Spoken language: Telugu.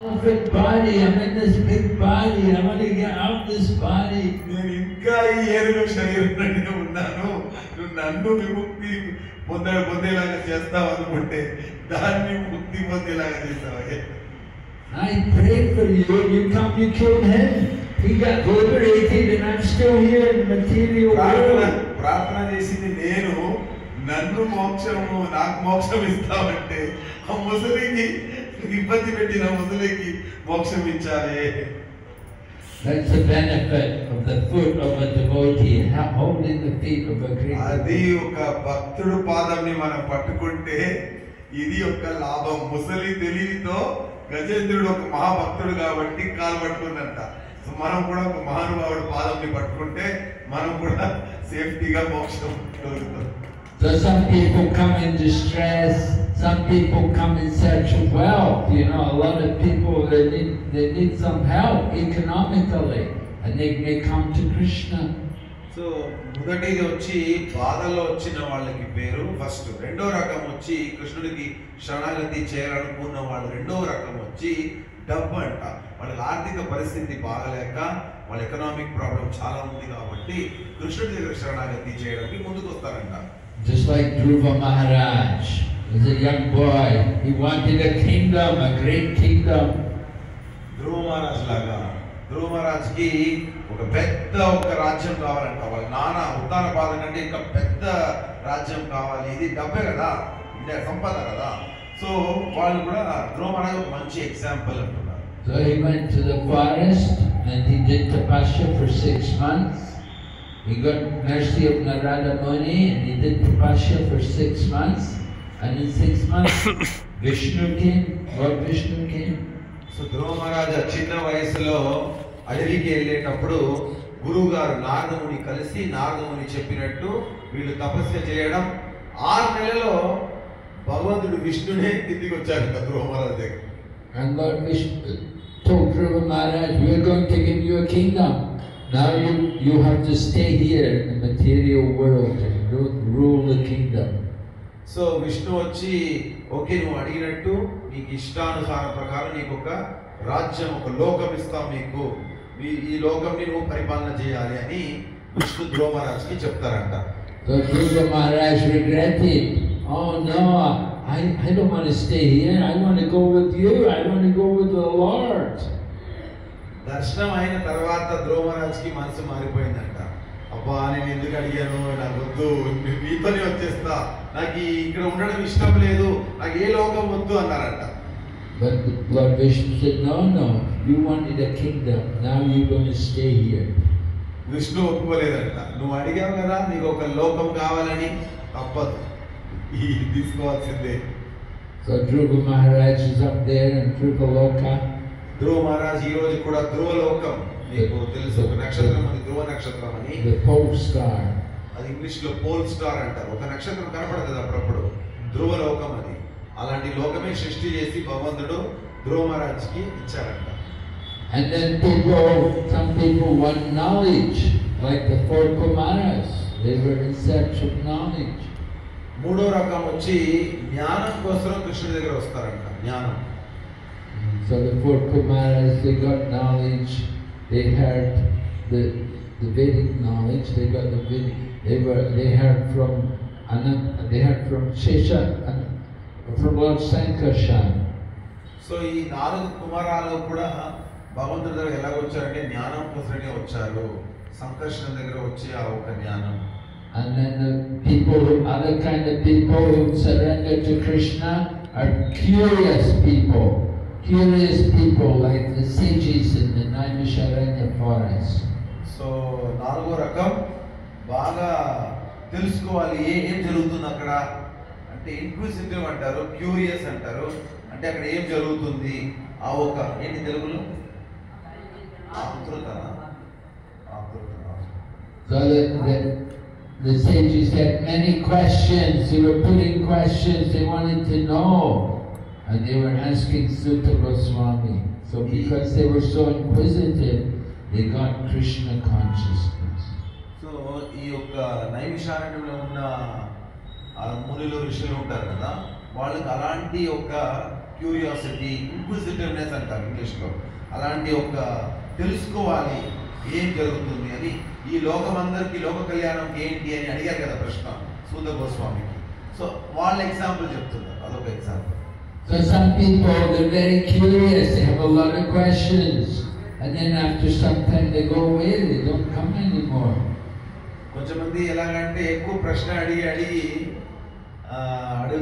Perfect body. I'm in this big body. I want to get out this body. నేను ఇంకా ఈ ఏనుగు శరీరంలోనే ఉన్నాను. నువ్వు నన్ను విముక్తి పొందేలాగా చేస్తావు అనుకుంటే దాన్ని ముక్తి పొందేలాగా చేస్తావే. I prayed for you. You killed him. He got liberated, and I'm still here in the material world. ప్రార్థన చేసింది నేను, నన్ను మోక్షము నాకు మోక్షం ఇస్తావంటే ఆ ముసలికి ఇబ్బంది పెట్టిన ముసలికి మోక్షం ఇచ్చావే. That's the benefit of the foot of a devotee, holding the feet of a great devotee. అది ఒక భక్తుడు పాదంని మనం పట్టుకుంటే ఇది ఒక లాభం. ముసలి తెలివితో గజేంద్రుడు ఒక మహాభక్తుడు కాబట్టి కాలు పట్టుకుందంట. సో మనం కూడా ఒక మహానుభావుడు పాదంని పట్టుకుంటే మనం కూడా సేఫ్టీగా మోక్షం కలుగుతాం. So some people come in distress, some people come in search of wealth. You know, a lot of people they need some help economically, and they may come to Krishna. So మొదటిది వచ్చి బాధలో వచ్చిన వాళ్ళకి పేరు ఫస్ట్. రెండో రకం వచ్చి కృష్ణుడికి శరణాగతి చేయాలనుకున్న వాళ్ళు రెండో రకం వచ్చి డబ్బు అంట. వాళ్ళకి ఆర్థిక పరిస్థితి బాగలేక వాళ్ళ ఎకనామిక్ ప్రాబ్లం చాలా ఉంది కాబట్టి కృష్ణుడి దగ్గర శరణాగతి చేయడానికి ముందుకు వస్తారంట. Just like Dhruva Maharaj, as a young boy, he wanted a kingdom, a great kingdom. ధ్రువ మహారాజ్ లాగా ధ్రువ మహారాజ్కి ఒక రాజ్యం కావాలంట. వాళ్ళ నాన్న ఉత్తాన బాధ కంటే ఇంకా పెద్ద రాజ్యం కావాలి. ఇది డబ్బే కదా, ఇండియా సంపద కదా. సో వాళ్ళు కూడా ధ్రువ మహారాజ్ ఒక మంచి ఎగ్జాంపుల్ అంటున్నారు. So he went to the forest and he did tapasya for 6 months. He got mercy of Narada Muni and he did tapasya for 6 months. And in 6 months, Vishnu came. Lord Vishnu came. So Dhruva Maharaja చిన్న వయసులో అడవికి వెళ్ళేటప్పుడు గురువు గారు నారదముని కలిసి నారదముని చెప్పినట్టు వీళ్ళు తపస్య చేయడం 6 నెలలో భగవంతుడు విష్ణునే కిందికి వచ్చారు ధ్రువ మహారాజ్ దగ్గర. And Lord Vishnu told Dhruva Maharaj, we are going to give you a kingdom. Now you have to stay here in the material world and rule the kingdom. So Vishnu వచ్చి ఓకే నువ్వు అడిగినట్టు నీకు ఇష్టానుసార ప్రకారం నీకు ఒక రాజ్యం ఒక లోకం ఇస్తాం, మీకు ఈ లోకంని నువ్వు పరిపాలన చేయాలి అని విష్ణు ధ్రువ మహారాజ్కి చెప్తారంట. So Dhruva Maharaj regretted, oh no, I don't want to stay here, I want to go with you, I want to go with the Lord. దర్శనం అయిన తర్వాత ధ్రువ మహారాజ్కి మనసు మారిపోయిందంట. అబ్బా నేను ఎందుకు అడిగాను, నాకు వద్దు, మీతోనే వచ్చేస్తా, నాకు ఇక్కడ ఉండడం ఇష్టం లేదు, నాకు ఏ లోకం వద్దు అన్నారంట. But Lord Vishnu said, no, you wanted a kingdom, now you're going to stay here. Vishnu ఒప్పుకోలేదంట. నువ్వు అడిగావు కదా నీకు ఒక లోకం కావాలని, తప్పదు, ఇది తీసుకోవాల్సిందే. So Dhruva Maharaj is up there in Dhruva Loka. ధ్రువ మహారాజ్ ఈ రోజు కూడా ధ్రువ లోకం మీకు తెలుసు, ఒక నక్షత్రం అది ధ్రువ నక్షత్రం అని. The pole star. అది ఇంగ్లీష్ లో పోల్ స్టార్ అంటారు. ఒక నక్షత్రం కనపడుతుంది అప్పుడప్పుడు, ధ్రువ లోకం అది. అలాంటి లోకమే సృష్టి చేసి భగవంతుడు ధ్రువ మహారాజ్కి ఇచ్చారంట. And then some people want knowledge, like the 4 Kumaras. They were in search of knowledge. మూడో రకం వచ్చి జ్ఞానం కోసం కృష్ణుడి దగ్గర వస్తారంట. జ్ఞానం. So the 4 Kumaras, they got knowledge. They heard the Vedic knowledge. They got the Vedic. They heard from Shesha and from Lord Sankarshan. So ఈ 4 కుమారాలు కూడా భగవంతుడి దగ్గర ఎలా వచ్చారంటే జ్ఞానం కోసమే వచ్చారు. సంకర్షణ దగ్గర వచ్చి ఆ ఒక జ్ఞానం. And then the other kind of people who surrender to Krishna are curious people like the sages in the Naimisharanya forest. So 4వ రకం బాగా తెలుసుకోవాలి ఏం జరుగుతుంది అక్కడ అంటే ఇంక్విజిటివ్ అంటారు, క్యూరియస్ అంటారు. అంటే అక్కడ ఏం జరుగుతుంది ఆ ఒక ఏంటి తెలుగులో So the sages had many questions. They were putting questions. They wanted to know, and they were asking Sutta Goswami. So because they were so inquisitive, they got Krishna consciousness. So ఈ యొక్క నైమిషారణ్యంలో ఉన్న మునులు ఋషులు ఉంటారు కదా, వాళ్ళకి అలాంటి ఒక క్యూరియాసిటీ, ఇంక్విజిటివ్నెస్ అంటారు ఇంగ్లీష్లో. అలాంటి ఒక తెలుసుకోవాలి ఏం జరుగుతుంది అని, ఈ లోకమందరికి లోక కళ్యాణం ఏంటి అని అడిగారు కదా ప్రశ్న సూత గోస్వామికి. సో వాళ్ళ ఎగ్జాంపుల్ చెప్తున్నారు, అదొక example. So some people, they're very curious, they have a lot of questions, and then after some time they go away, they don't come anymore. కొంచెమంది ఎలాగంటే ఎక్కువ ప్రశ్న అడిగి